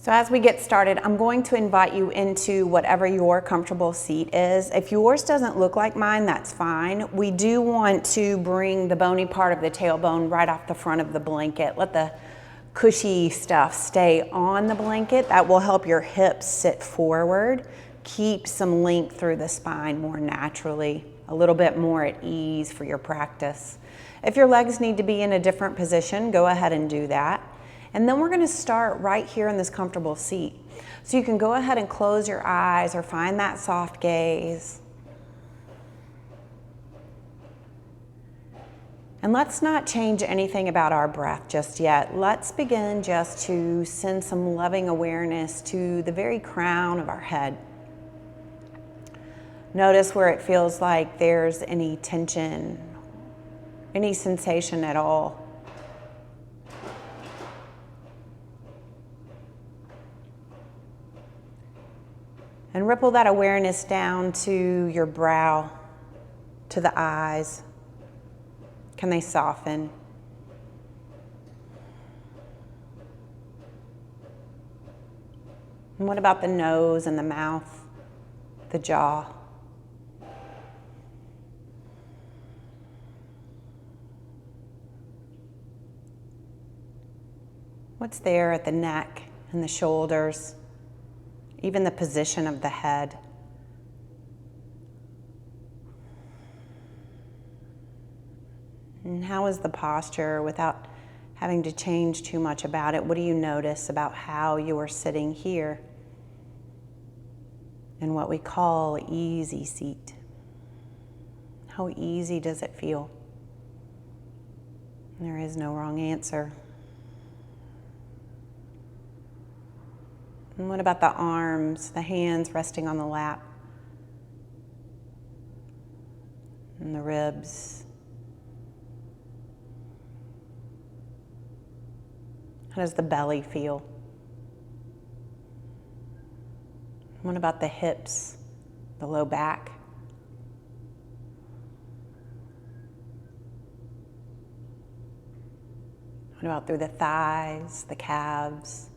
So as we get started, I'm going to invite you into whatever your comfortable seat is. If yours doesn't look like mine, that's fine. We do want to bring the bony part of the tailbone right off the front of the blanket. Let the cushy stuff stay on the blanket. That will help your hips sit forward, keep some length through the spine more naturally, a little bit more at ease for your practice. If your legs need to be in a different position, go ahead and do that. And then we're going to start right here in this comfortable seat. So you can go ahead and close your eyes or find that soft gaze. And let's not change anything about our breath just yet. Let's begin just to send some loving awareness to the very crown of our head. Notice where it feels like there's any tension, any sensation at all. And ripple that awareness down to your brow, to the eyes. Can they soften? And what about the nose and the mouth, the jaw? What's there at the neck and the shoulders? Even the position of the head. And how is the posture without having to change too much about it? What do you notice about how you are sitting here in what we call easy seat? How easy does it feel? There is no wrong answer. And what about the arms, the hands resting on the lap? And the ribs? How does the belly feel? What about the hips, the low back? What about through the thighs, the calves?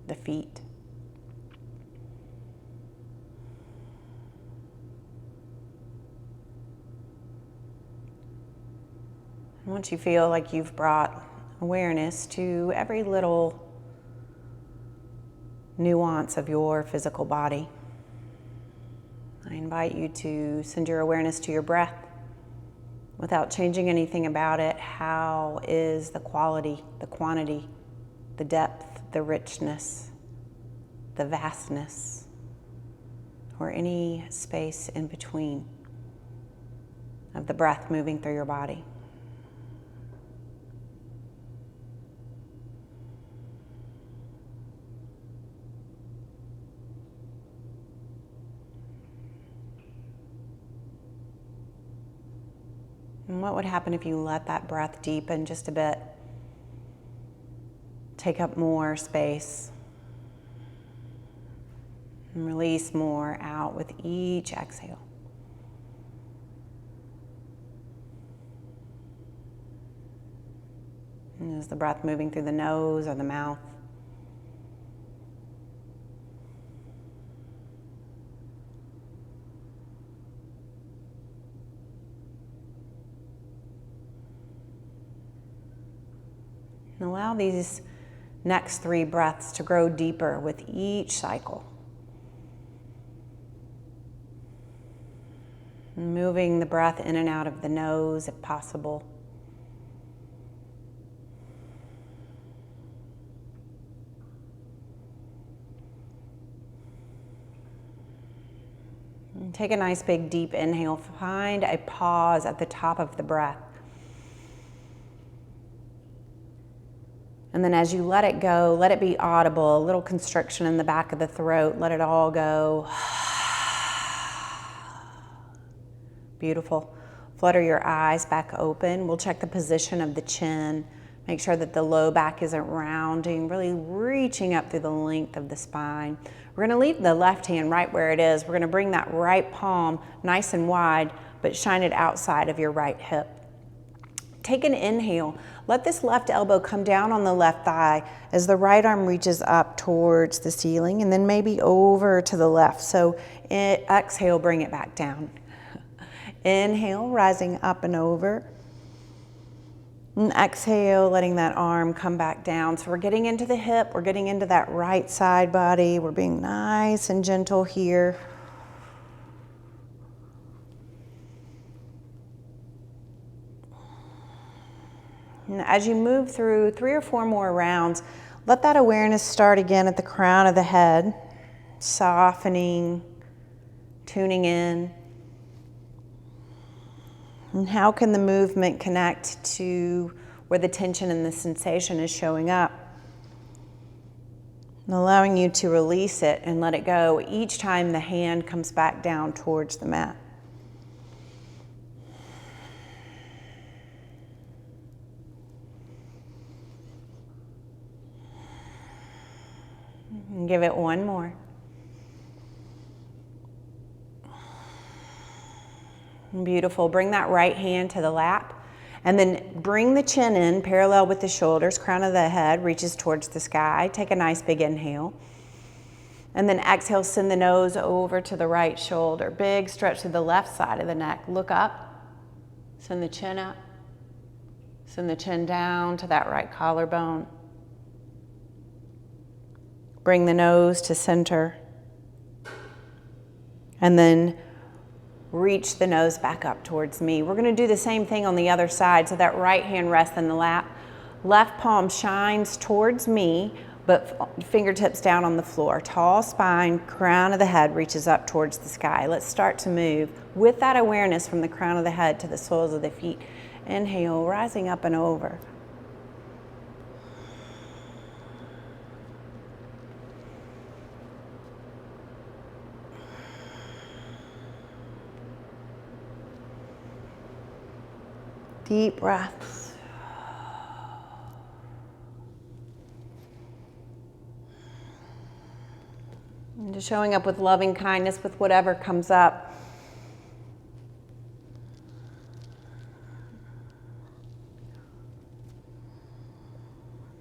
The feet. And once you feel like you've brought awareness to every little nuance of your physical body, I invite you to send your awareness to your breath without changing anything about it. How is the quality, the quantity, the depth, the richness, the vastness, or any space in between of the breath moving through your body? And what would happen if you let that breath deepen just a bit? Take up more space and release more out with each exhale. And is the breath moving through the nose or the mouth? And allow these next 3 breaths to grow deeper with each cycle. Moving the breath in and out of the nose if possible. And take a nice big deep inhale. Find a pause at the top of the breath. And then as you let it go, let it be audible, a little constriction in the back of the throat. Let it all go. Beautiful. Flutter your eyes back open. We'll check the position of the chin. Make sure that the low back isn't rounding, really reaching up through the length of the spine. We're going to leave the left hand right where it is. We're going to bring that right palm nice and wide, but shine it outside of your right hip. Take an inhale. Let this left elbow come down on the left thigh as the right arm reaches up towards the ceiling and then maybe over to the left. So exhale, bring it back down. Inhale, rising up and over. And exhale, letting that arm come back down. So we're getting into the hip, we're getting into that right side body. We're being nice and gentle here. And as you move through 3 or 4 more rounds, let that awareness start again at the crown of the head, softening, tuning in. And how can the movement connect to where the tension and the sensation is showing up? And allowing you to release it and let it go each time the hand comes back down towards the mat. And give it one more. Beautiful. Bring that right hand to the lap and then bring the chin in parallel with the shoulders. Crown of the head reaches towards the sky. Take a nice big inhale. And then exhale, send the nose over to the right shoulder. Big stretch to the left side of the neck. Look up. Send the chin up. Send the chin down to that right collarbone. Bring the nose to center. And then reach the nose back up towards me. We're going to do the same thing on the other side. So that right hand rests in the lap. Left palm shines towards me, but fingertips down on the floor. Tall spine, crown of the head reaches up towards the sky. Let's start to move with that awareness from the crown of the head to the soles of the feet. Inhale, rising up and over. Deep breaths. And just showing up with loving kindness with whatever comes up.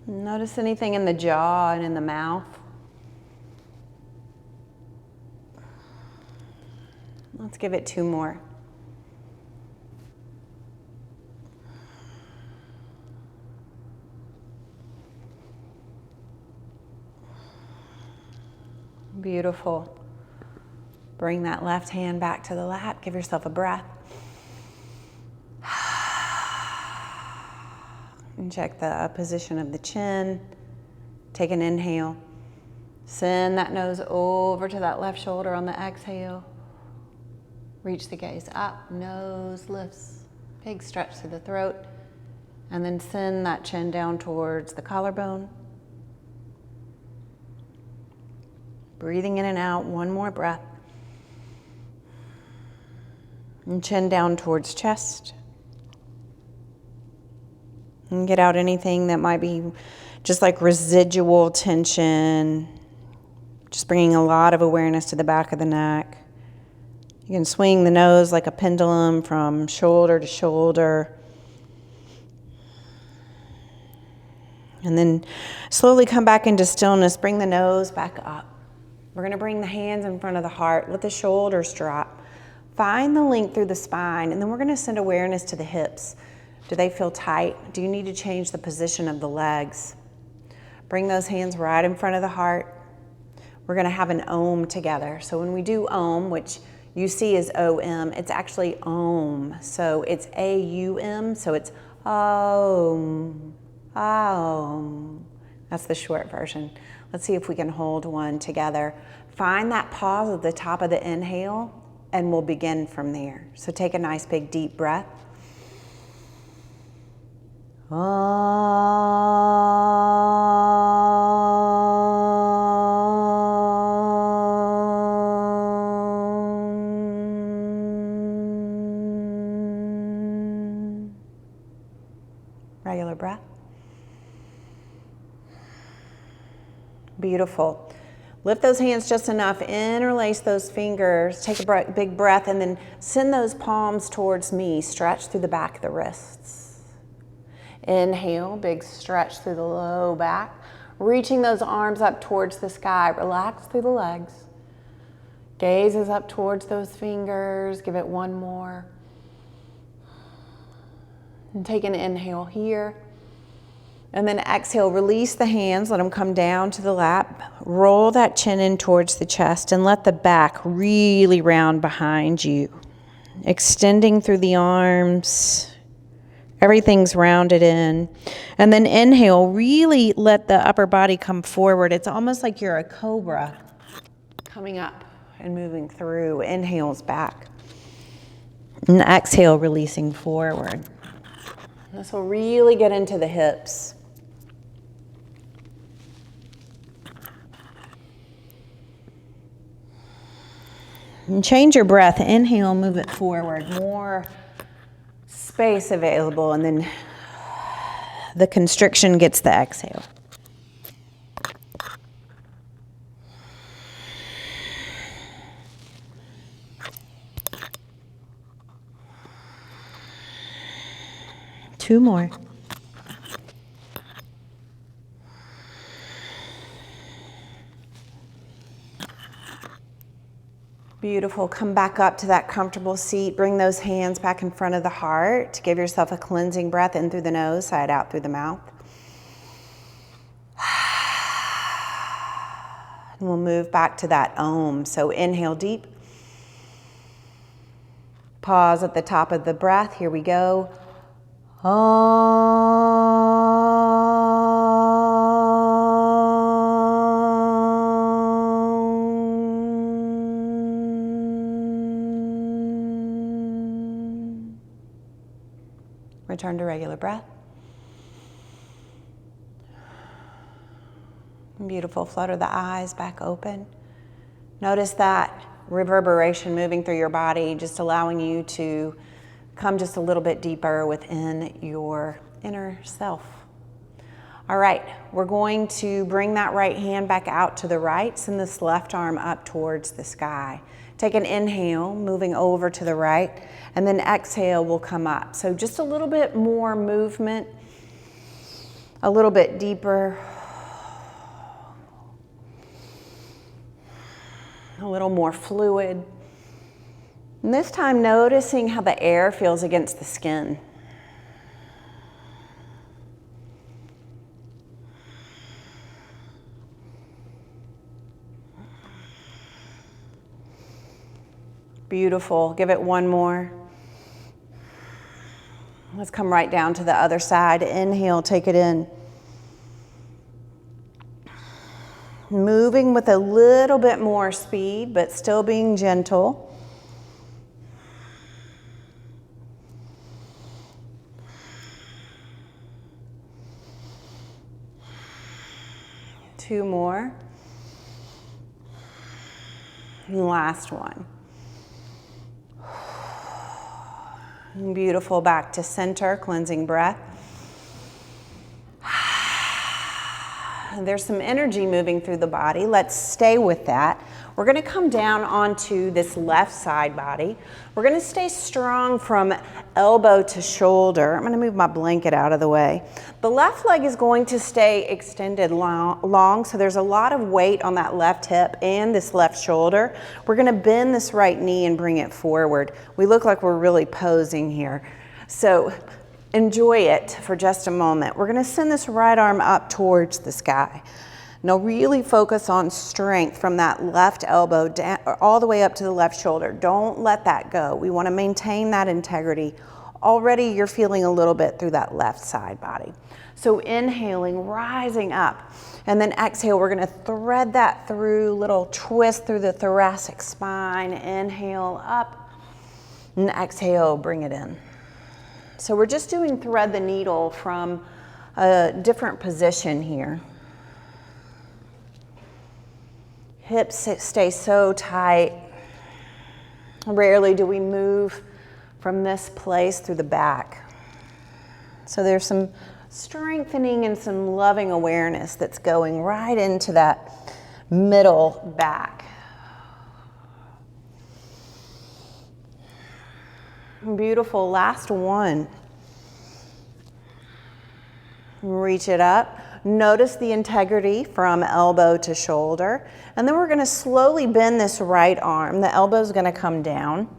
Notice anything in the jaw and in the mouth. Let's give it 2 more. Beautiful. Bring that left hand back to the lap. Give yourself a breath. And check the position of the chin. Take an inhale. Send that nose over to that left shoulder on the exhale. Reach the gaze up. Nose lifts. Big stretch through the throat. And then send that chin down towards the collarbone. Breathing in and out, 1 more breath. And chin down towards chest. And get out anything that might be just like residual tension. Just bringing a lot of awareness to the back of the neck. You can swing the nose like a pendulum from shoulder to shoulder. And then slowly come back into stillness. Bring the nose back up. We're going to bring the hands in front of the heart. Let the shoulders drop. Find the length through the spine, and then we're going to send awareness to the hips. Do they feel tight? Do you need to change the position of the legs? Bring those hands right in front of the heart. We're going to have an Om together. So when we do Om, which you see as O-M, it's actually Om. So it's A-U-M, so it's Om, Om. That's the short version. Let's see if we can hold one together. Find that pause at the top of the inhale, and we'll begin from there. So take a nice big deep breath. Regular breath. Beautiful. Lift those hands just enough, interlace those fingers, take a big breath, and then send those palms towards me. Stretch through the back of the wrists. Inhale, big stretch through the low back. Reaching those arms up towards the sky. Relax through the legs. Gaze is up towards those fingers. Give it one more. And take an inhale here. And then exhale, release the hands, let them come down to the lap. Roll that chin in towards the chest and let the back really round behind you. Extending through the arms. Everything's rounded in. And then inhale, really let the upper body come forward. It's almost like you're a cobra coming up and moving through. Inhales back. And exhale, releasing forward. This will really get into the hips. And change your breath. Inhale, move it forward. More space available, and then the constriction gets the exhale. Two more. Beautiful. Come back up to that comfortable seat. Bring those hands back in front of the heart. Give yourself a cleansing breath in through the nose, side out through the mouth. And we'll move back to that Om. So inhale deep. Pause at the top of the breath. Here we go. Return to regular breath. Beautiful. Flutter the eyes back open. Notice that reverberation moving through your body, just allowing you to come just a little bit deeper within your inner self. All right, we're going to bring that right hand back out to the right, send this left arm up towards the sky. Take an inhale, moving over to the right, and then exhale, we'll come up. So just a little bit more movement, a little bit deeper, a little more fluid. And this time noticing how the air feels against the skin. Beautiful. Give it one more. Let's come right down to the other side. Inhale, take it in. Moving with a little bit more speed, but still being gentle. Two more. And last one. Beautiful. Back to center, cleansing breath. There's some energy moving through the body. Let's stay with that. We're going to come down onto this left side body. We're going to stay strong from elbow to shoulder. I'm going to move my blanket out of the way. The left leg is going to stay extended long, so there's a lot of weight on that left hip and this left shoulder. We're going to bend this right knee and bring it forward. We look like we're really posing here. So enjoy it for just a moment. We're going to send this right arm up towards the sky. Now really focus on strength from that left elbow down, all the way up to the left shoulder. Don't let that go. We want to maintain that integrity. Already you're feeling a little bit through that left side body. So inhaling, rising up, and then exhale. We're going to thread that through, little twist through the thoracic spine. Inhale up, and exhale, bring it in. So we're just doing thread the needle from a different position here. Hips stay so tight. Rarely do we move from this place through the back. So there's some strengthening and some loving awareness that's going right into that middle back. Beautiful. Last one. Reach it up. Notice the integrity from elbow to shoulder. And then we're going to slowly bend this right arm. The elbow's going to come down.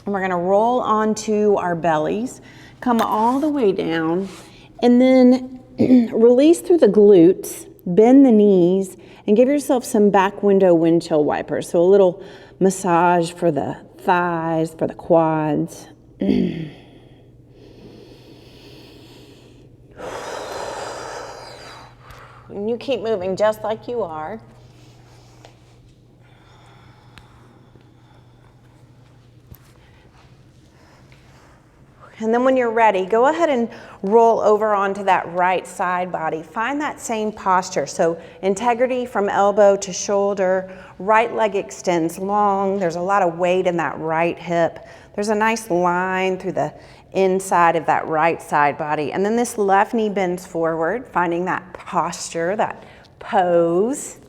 And we're going to roll onto our bellies, come all the way down, and then release through the glutes, bend the knees, and give yourself some back window windshield wipers. So a little massage for the thighs, for the quads. And you keep moving just like you are. And then when you're ready, go ahead and roll over onto that right side body. Find that same posture. So integrity from elbow to shoulder, right leg extends long. There's a lot of weight in that right hip. There's a nice line through the inside of that right side body. And then this left knee bends forward, finding that posture, that pose.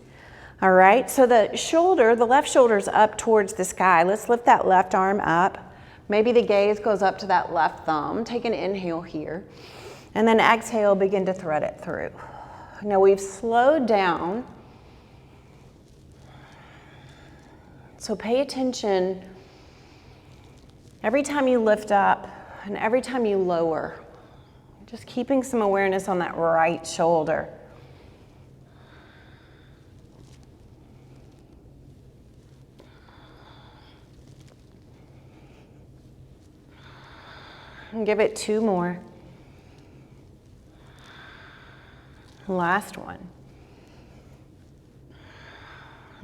All right, so the shoulder, the left shoulder's up towards the sky. Let's lift that left arm up. Maybe the gaze goes up to that left thumb. Take an inhale here. And then exhale, begin to thread it through. Now we've slowed down. So pay attention every time you lift up and every time you lower. Just keeping some awareness on that right shoulder. And give it 2 more. Last one.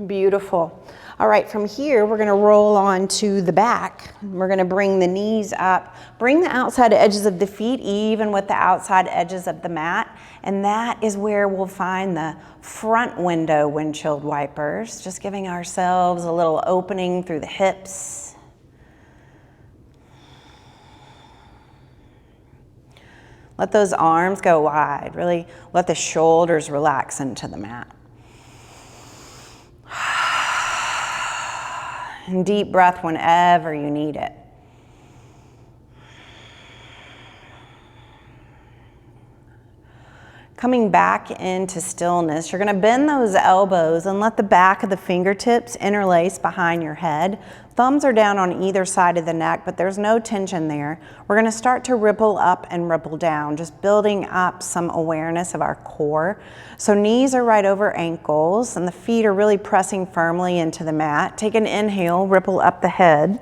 Beautiful. All right, from here, we're gonna roll on to the back. We're gonna bring the knees up. Bring the outside edges of the feet even with the outside edges of the mat. And that is where we'll find the front window windshield wipers. Just giving ourselves a little opening through the hips. Let those arms go wide. Really let the shoulders relax into the mat. And deep breath whenever you need it. Coming back into stillness, you're going to bend those elbows and let the back of the fingertips interlace behind your head. Thumbs are down on either side of the neck, but there's no tension there. We're going to start to ripple up and ripple down, just building up some awareness of our core. So knees are right over ankles and the feet are really pressing firmly into the mat. Take an inhale, ripple up the head,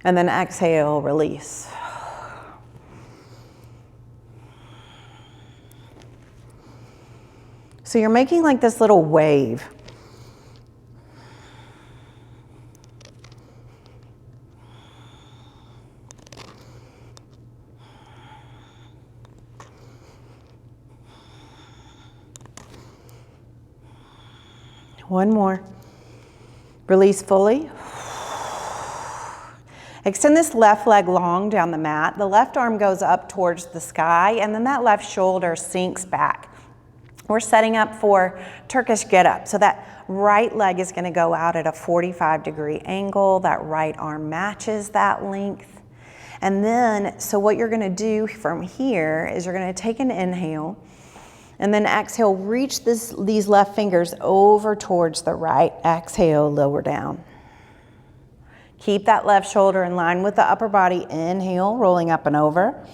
and then exhale, release. So you're making like this little wave. One more. Release fully. Extend this left leg long down the mat. The left arm goes up towards the sky, and then that left shoulder sinks back. We're setting up for Turkish Get Up. So that right leg is gonna go out at a 45-degree angle. That right arm matches that length. And then, so what you're gonna do from here is you're gonna take an inhale, and then exhale, reach these left fingers over towards the right. Exhale, lower down. Keep that left shoulder in line with the upper body. Inhale, rolling up and over.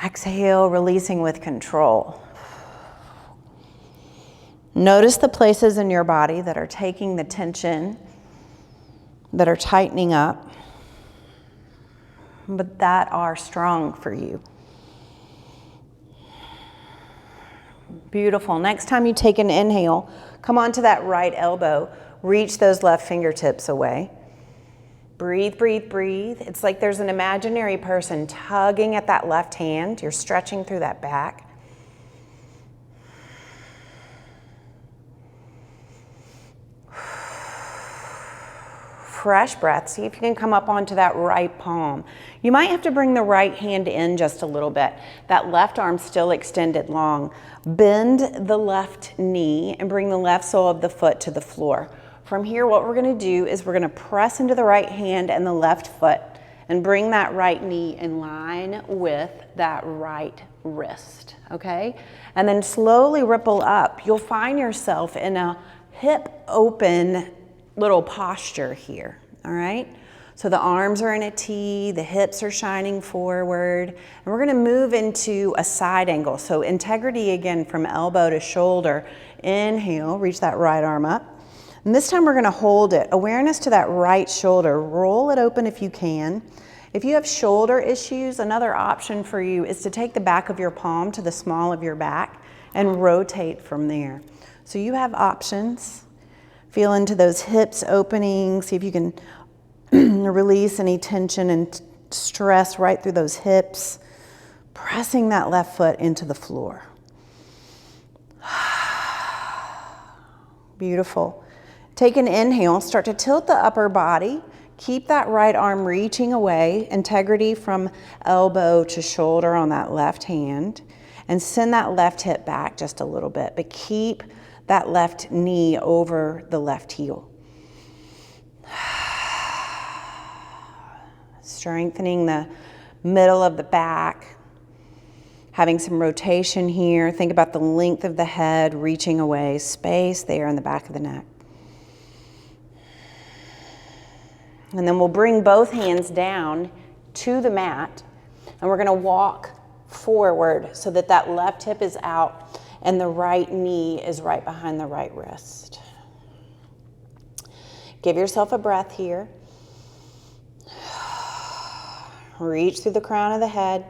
Exhale, releasing with control. Notice the places in your body that are taking the tension, that are tightening up, but that are strong for you. Beautiful. Next time you take an inhale, come onto that right elbow, reach those left fingertips away. Breathe, breathe, breathe. It's like there's an imaginary person tugging at that left hand. You're stretching through that back. Fresh breath. See if you can come up onto that right palm. You might have to bring the right hand in just a little bit. That left arm still extended long. Bend the left knee and bring the left sole of the foot to the floor. From here, what we're gonna do is we're gonna press into the right hand and the left foot and bring that right knee in line with that right wrist, okay? And then slowly ripple up. You'll find yourself in a hip open little posture here, all right? So the arms are in a T, the hips are shining forward, and we're gonna move into a side angle. So integrity again from elbow to shoulder. Inhale, reach that right arm up. And this time we're gonna hold it. Awareness to that right shoulder. Roll it open if you can. If you have shoulder issues, another option for you is to take the back of your palm to the small of your back and rotate from there. So you have options. Feel into those hips opening. See if you can release any tension and stress right through those hips. Pressing that left foot into the floor. Beautiful. Take an inhale, start to tilt the upper body. Keep that right arm reaching away, integrity from elbow to shoulder on that left hand, and send that left hip back just a little bit, but keep that left knee over the left heel. Strengthening the middle of the back, having some rotation here. Think about the length of the head reaching away, space there in the back of the neck. And then we'll bring both hands down to the mat, and we're gonna walk forward so that that left hip is out and the right knee is right behind the right wrist. Give yourself a breath here. Reach through the crown of the head.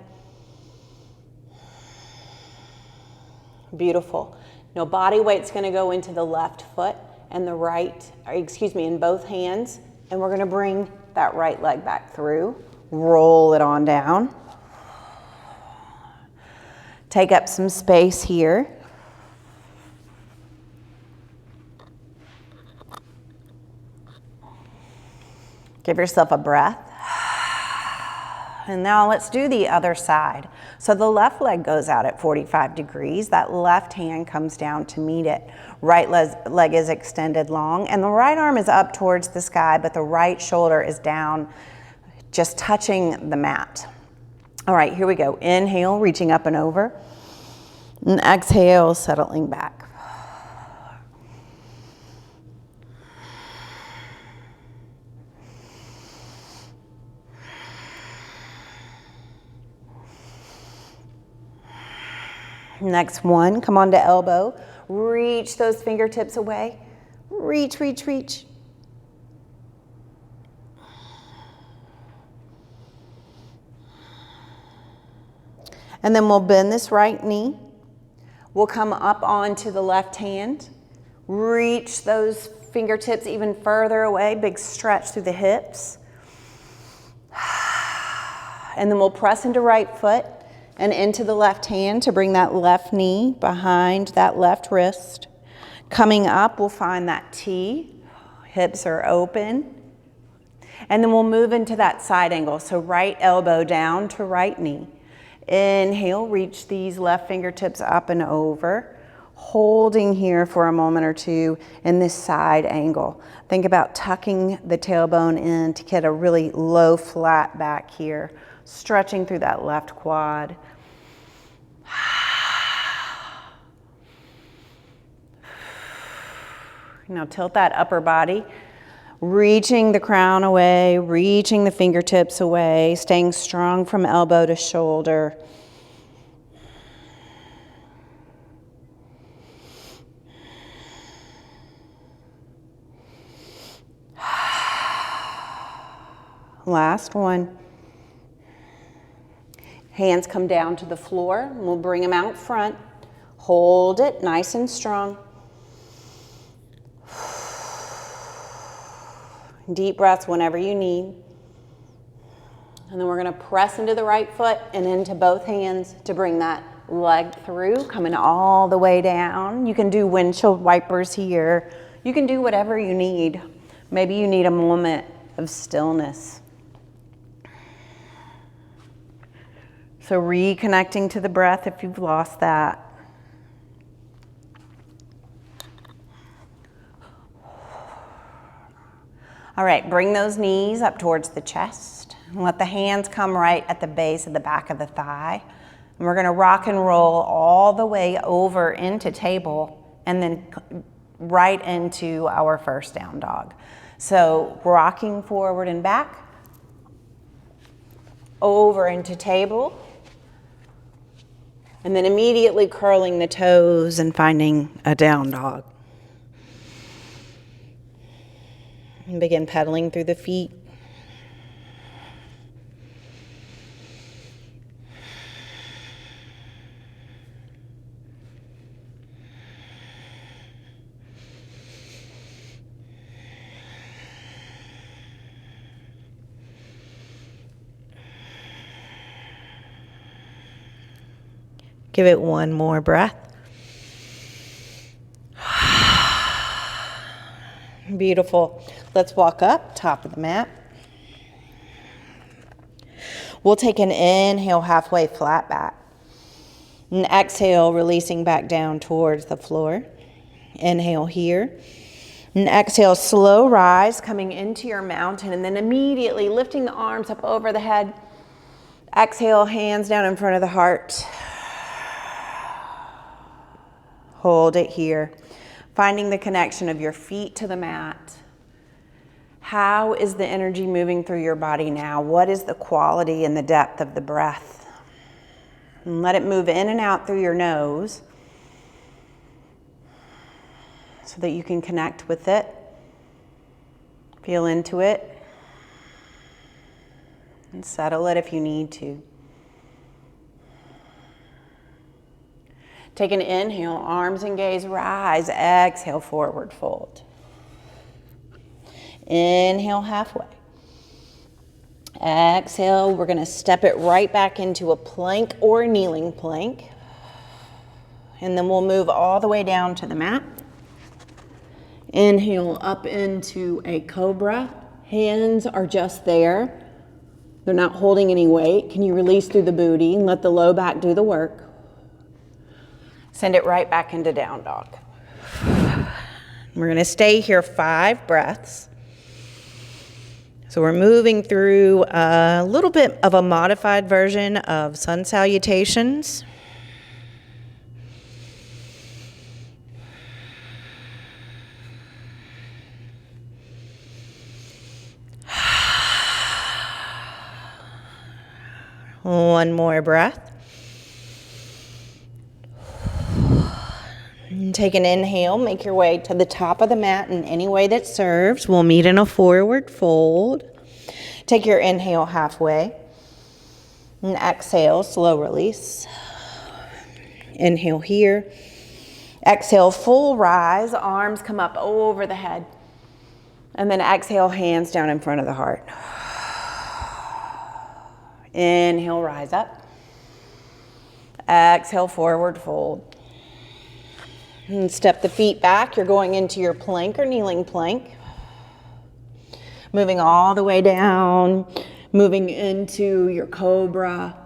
Beautiful. Now body weight's gonna go into the left foot and the right, in both hands. And we're gonna bring that right leg back through, roll it on down. Take up some space here. Give yourself a breath. And now let's do the other side. So the left leg goes out at 45 degrees. That left hand comes down to meet it. Right leg is extended long, and the right arm is up towards the sky, but the right shoulder is down, just touching the mat. All right, here we go. Inhale, reaching up and over. And exhale, settling back. Next one, come on to elbow. Reach those fingertips away. Reach, reach, reach. And then we'll bend this right knee. We'll come up onto the left hand. Reach those fingertips even further away. Big stretch through the hips. And then we'll press into right foot and into the left hand to bring that left knee behind that left wrist. Coming up, we'll find that T. Hips are open. And then we'll move into that side angle. So right elbow down to right knee. Inhale, reach these left fingertips up and over. Holding here for a moment or two in this side angle. Think about tucking the tailbone in to get a really low flat back here. Stretching through that left quad. Now tilt that upper body, reaching the crown away, reaching the fingertips away, staying strong from elbow to shoulder. Last one. Hands come down to the floor, and we'll bring them out front. Hold it nice and strong. Deep breaths whenever you need. And then we're gonna press into the right foot and into both hands to bring that leg through, coming all the way down. You can do windshield wipers here. You can do whatever you need. Maybe you need a moment of stillness. So reconnecting to the breath if you've lost that. All right, bring those knees up towards the chest. And let the hands come right at the base of the back of the thigh. And we're gonna rock and roll all the way over into table and then right into our first down dog. So rocking forward and back, over into table, and then immediately curling the toes and finding a down dog. And begin pedaling through the feet. Give it one more breath. Beautiful. Let's walk up, top of the mat. We'll take an inhale, halfway flat back. And exhale, releasing back down towards the floor. Inhale here. And exhale, slow rise, coming into your mountain, and then immediately lifting the arms up over the head. Exhale, hands down in front of the heart. Hold it here. Finding the connection of your feet to the mat. How is the energy moving through your body now? What is the quality and the depth of the breath? And let it move in and out through your nose so that you can connect with it. Feel into it. And settle it if you need to. Take an inhale, arms and gaze, rise. Exhale, forward fold. Inhale, halfway. Exhale, we're gonna step it right back into a plank or a kneeling plank. And then we'll move all the way down to the mat. Inhale up into a cobra. Hands are just there. They're not holding any weight. Can you release through the booty and let the low back do the work? Send it right back into down dog. We're gonna stay here 5 breaths. So we're moving through a little bit of a modified version of sun salutations. One more breath. And take an inhale, make your way to the top of the mat in any way that serves. We'll meet in a forward fold. Take your inhale halfway. And exhale, slow release. Inhale here. Exhale, full rise. Arms come up over the head. And then exhale, hands down in front of the heart. Inhale, rise up. Exhale, forward fold. And step the feet back. You're going into your plank or kneeling plank. Moving all the way down. Moving into your cobra.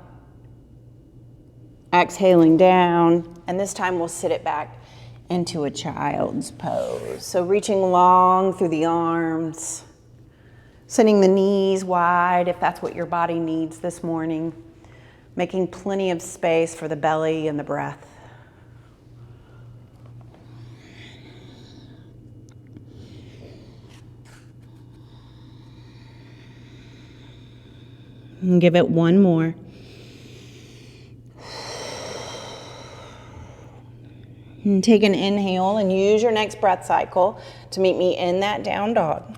Exhaling down. And this time we'll sit it back into a child's pose. So reaching long through the arms. Sending the knees wide if that's what your body needs this morning. Making plenty of space for the belly and the breath. And give it one more. And take an inhale and use your next breath cycle to meet me in that down dog.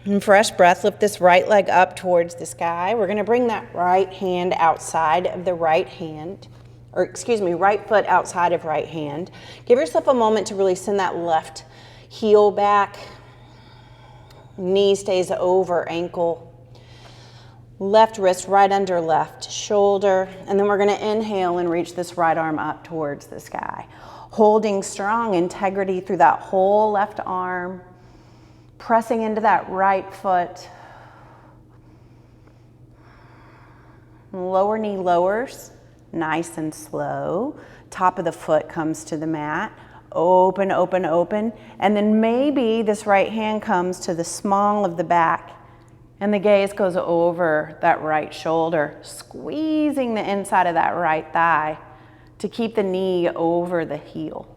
And fresh breath, lift this right leg up towards the sky. We're gonna bring that right hand outside of the right hand, right foot outside of right hand. Give yourself a moment to really send that left heel back. Knee stays over ankle. Left wrist right under left shoulder. And then we're gonna inhale and reach this right arm up towards the sky. Holding strong integrity through that whole left arm. Pressing into that right foot. Lower knee lowers, nice and slow. Top of the foot comes to the mat. Open, open, open. And then maybe this right hand comes to the small of the back and the gaze goes over that right shoulder, squeezing the inside of that right thigh to keep the knee over the heel.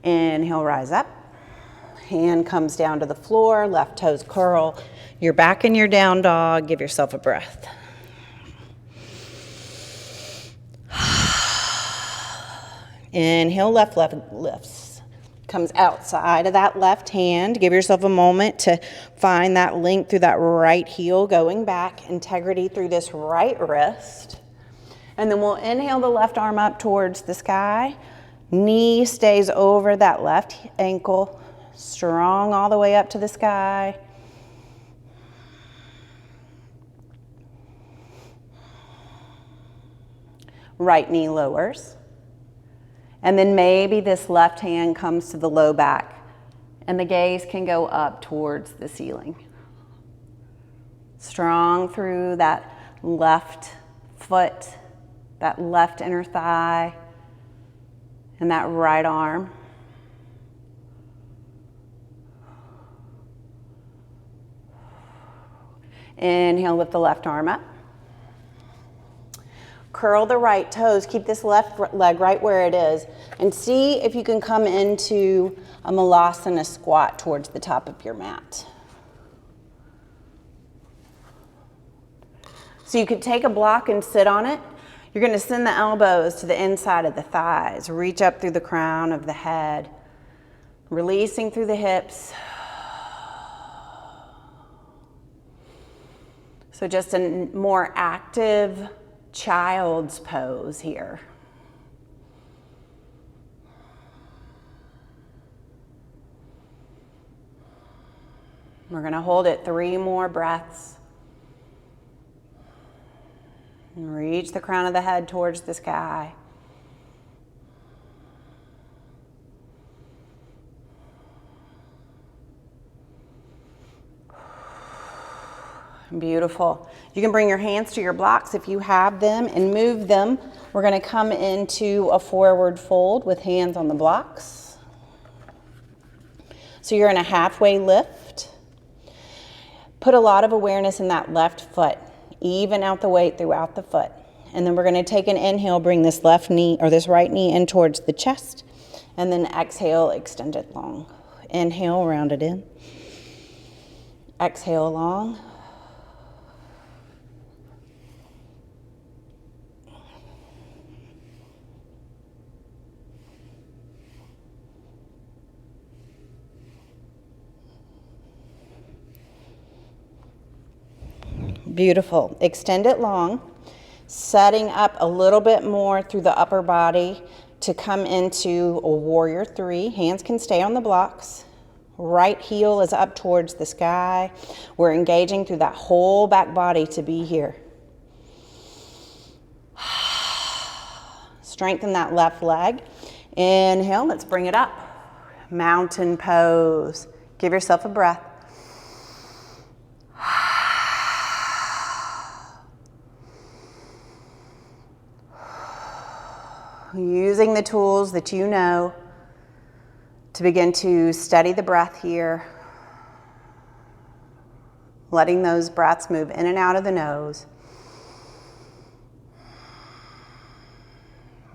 Inhale, rise up. Hand comes down to the floor, left toes curl. You're back in your down dog. Give yourself a breath. Inhale, left lifts. Comes outside of that left hand. Give yourself a moment to find that link through that right heel, going back. Integrity through this right wrist. And then we'll inhale the left arm up towards the sky. Knee stays over that left ankle. Strong all the way up to the sky. Right knee lowers. And then maybe this left hand comes to the low back and the gaze can go up towards the ceiling. Strong through that left foot, that left inner thigh, and that right arm. Inhale, lift the left arm up. Curl the right toes, keep this left leg right where it is, and see if you can come into a Malasana Squat towards the top of your mat. So you could take a block and sit on it. You're going to send the elbows to the inside of the thighs, reach up through the crown of the head, releasing through the hips. So just a more active child's pose here. We're going to hold it 3 more breaths. And reach the crown of the head towards the sky. Beautiful. You can bring your hands to your blocks if you have them and move them. We're going to come into a forward fold with hands on the blocks. So you're in a halfway lift. Put a lot of awareness in that left foot. Even out the weight throughout the foot. And then we're going to take an inhale, bring this left knee or this right knee in towards the chest. And then exhale, extend it long. Inhale, round it in. Exhale long. Beautiful. Extend it long, setting up a little bit more through the upper body to come into a warrior 3. Hands can stay on the blocks. Right heel is up towards the sky. We're engaging through that whole back body to be here. Strengthen that left leg. Inhale, let's bring it up. Mountain pose. Give yourself a breath. Using the tools that you know to begin to steady the breath here. Letting those breaths move in and out of the nose.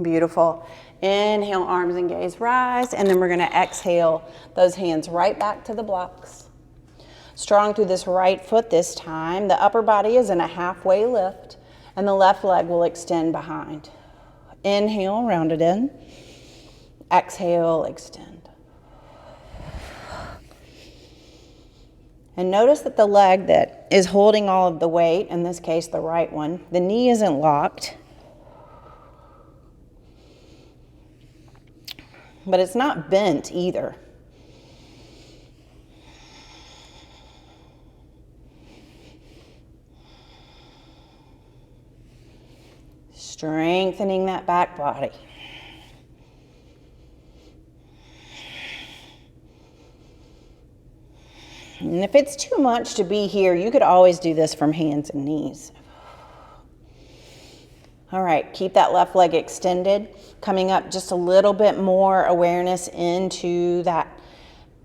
Beautiful. Inhale, arms and gaze rise, and then we're going to exhale those hands right back to the blocks. Strong through this right foot this time. The upper body is in a halfway lift, and the left leg will extend behind. Inhale, round it in. Exhale, extend. And notice that the leg that is holding all of the weight, in this case the right one, the knee isn't locked. But it's not bent either. Strengthening that back body. And if it's too much to be here, you could always do this from hands and knees. All right, keep that left leg extended. Coming up just a little bit more awareness into that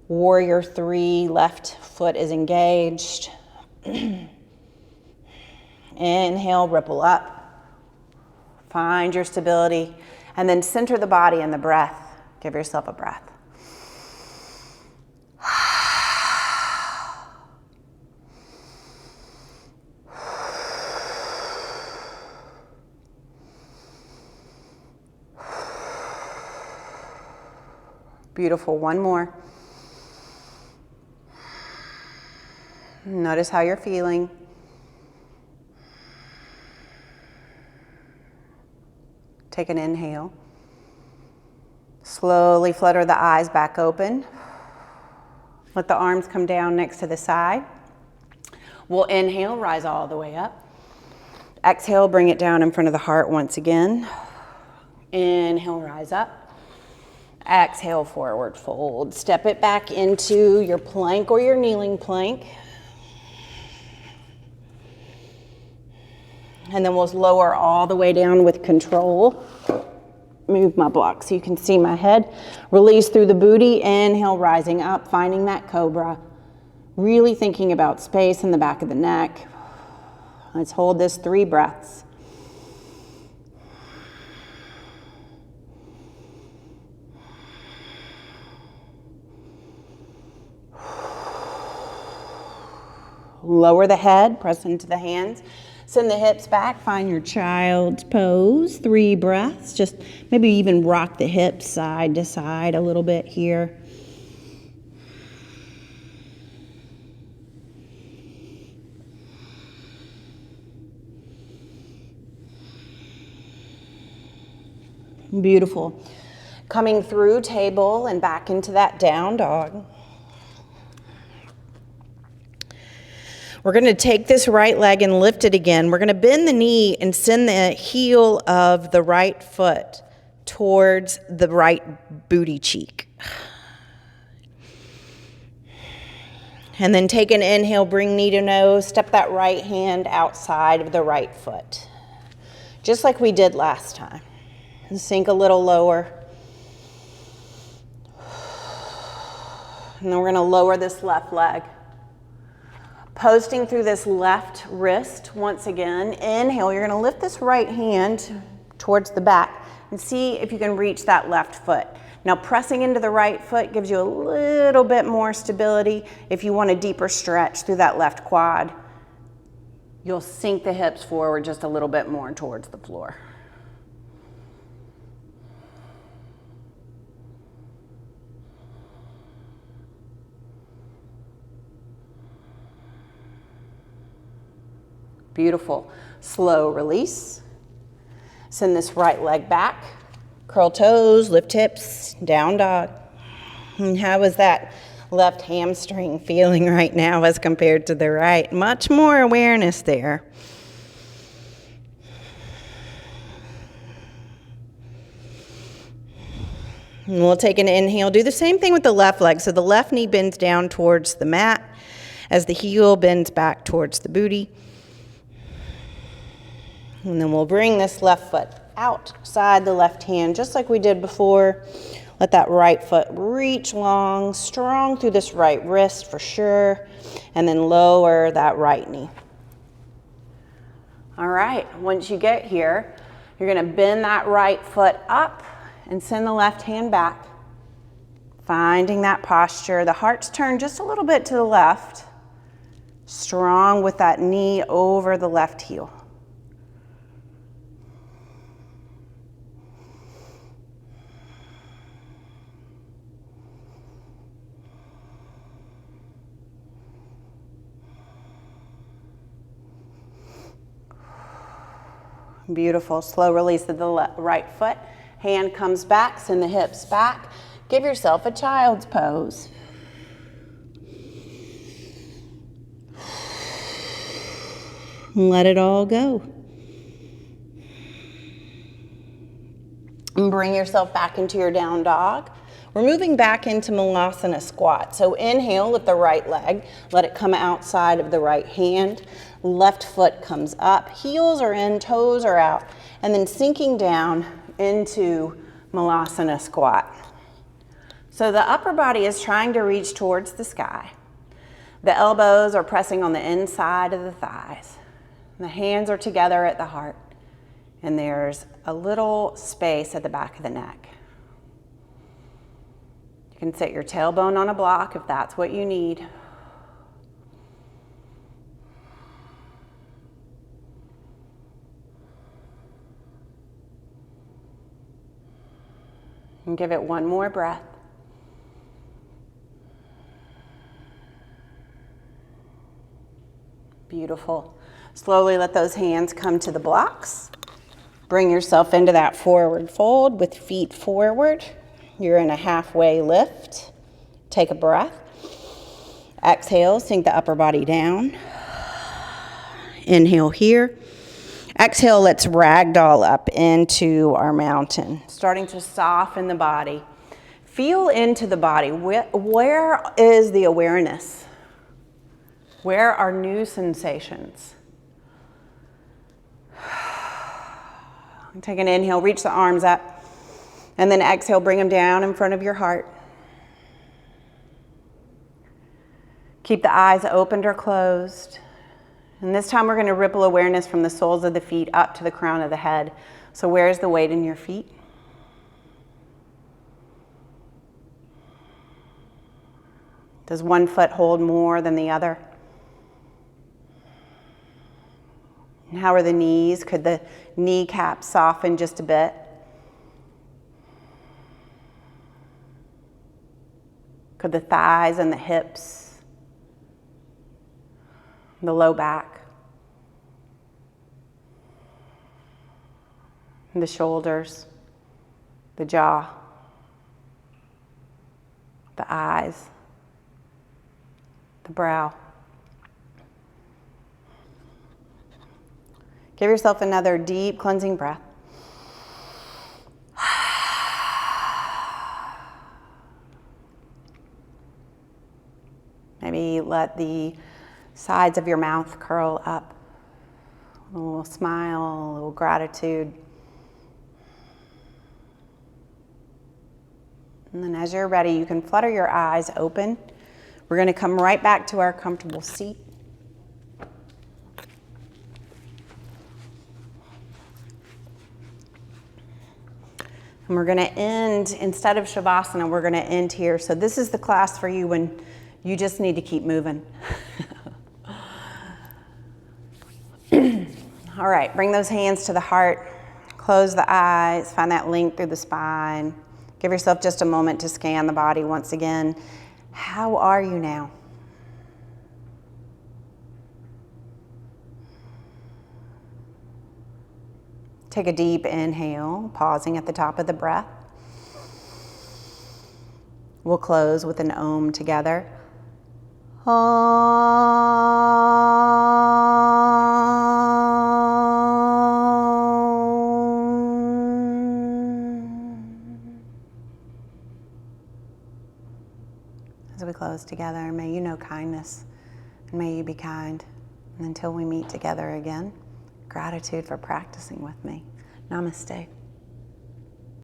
warrior 3. Left foot is engaged. Inhale, ripple up. Find your stability. And then center the body in the breath. Give yourself a breath. Beautiful, one more. Notice how you're feeling. Take an inhale. Slowly flutter the eyes back open. Let the arms come down next to the side. We'll inhale, rise all the way up. Exhale, bring it down in front of the heart once again. Inhale, rise up. Exhale, forward fold. Step it back into your plank or your kneeling plank. And then we'll lower all the way down with control. Move my block so you can see my head. Release through the booty. Inhale, rising up, finding that cobra. Really thinking about space in the back of the neck. Let's hold this 3 breaths. Lower the head, press into the hands. Send the hips back, find your child's pose. 3 breaths, just maybe even rock the hips side to side a little bit here. Beautiful. Coming through table and back into that down dog. We're going to take this right leg and lift it again. We're going to bend the knee and send the heel of the right foot towards the right booty cheek. And then take an inhale, bring knee to nose, step that right hand outside of the right foot. Just like we did last time. And sink a little lower. And then we're going to lower this left leg. Posting through this left wrist once again. Inhale, you're going to lift this right hand towards the back and see if you can reach that left foot. Now pressing into the right foot gives you a little bit more stability. If you want a deeper stretch through that left quad, you'll sink the hips forward just a little bit more towards the floor. Beautiful. Slow release. Send this right leg back. Curl toes, lift hips, down dog. And how is that left hamstring feeling right now as compared to the right? Much more awareness there. And we'll take an inhale. Do the same thing with the left leg. So the left knee bends down towards the mat as the heel bends back towards the booty. And then we'll bring this left foot outside the left hand, just like we did before. Let that right foot reach long, strong through this right wrist for sure. And then lower that right knee. All right, once you get here, you're gonna bend that right foot up and send the left hand back. Finding that posture. The heart's turned just a little bit to the left. Strong with that knee over the left heel. Beautiful. Slow release of the right foot. Hand comes back, send the hips back. Give yourself a child's pose. Let it all go. And bring yourself back into your down dog. We're moving back into Malasana Squat. So inhale with the right leg, let it come outside of the right hand. Left foot comes up, heels are in, toes are out, and then sinking down into Malasana Squat. So the upper body is trying to reach towards the sky. The elbows are pressing on the inside of the thighs. The hands are together at the heart. And there's a little space at the back of the neck. You can sit your tailbone on a block if that's what you need. And give it one more breath. Beautiful. Slowly let those hands come to the blocks. Bring yourself into that forward fold with feet forward. You're in a halfway lift. Take a breath. Exhale, sink the upper body down. Inhale here. Exhale, let's ragdoll up into our mountain. Starting to soften the body. Feel into the body. Where is the awareness? Where are new sensations? Take an inhale, reach the arms up, and then exhale, bring them down in front of your heart. Keep the eyes opened or closed. And this time we're going to ripple awareness from the soles of the feet up to the crown of the head. So where's the weight in your feet? Does one foot hold more than the other? And how are the knees? Could the kneecaps soften just a bit? Could the thighs and the hips, the low back, the shoulders, the jaw, the eyes, the brow? Give yourself another deep cleansing breath. Maybe let the sides of your mouth curl up. A little smile, a little gratitude. And then as you're ready, you can flutter your eyes open. We're going to come right back to our comfortable seat. And we're going to end, instead of Shavasana, we're going to end here. So this is the class for you when you just need to keep moving. All right, bring those hands to the heart. Close the eyes, find that link through the spine. Give yourself just a moment to scan the body once again. How are you now? Take a deep inhale, pausing at the top of the breath. We'll close with an Om together. As we close together, may you know kindness and may you be kind. And until we meet together again, gratitude for practicing with me. Namaste.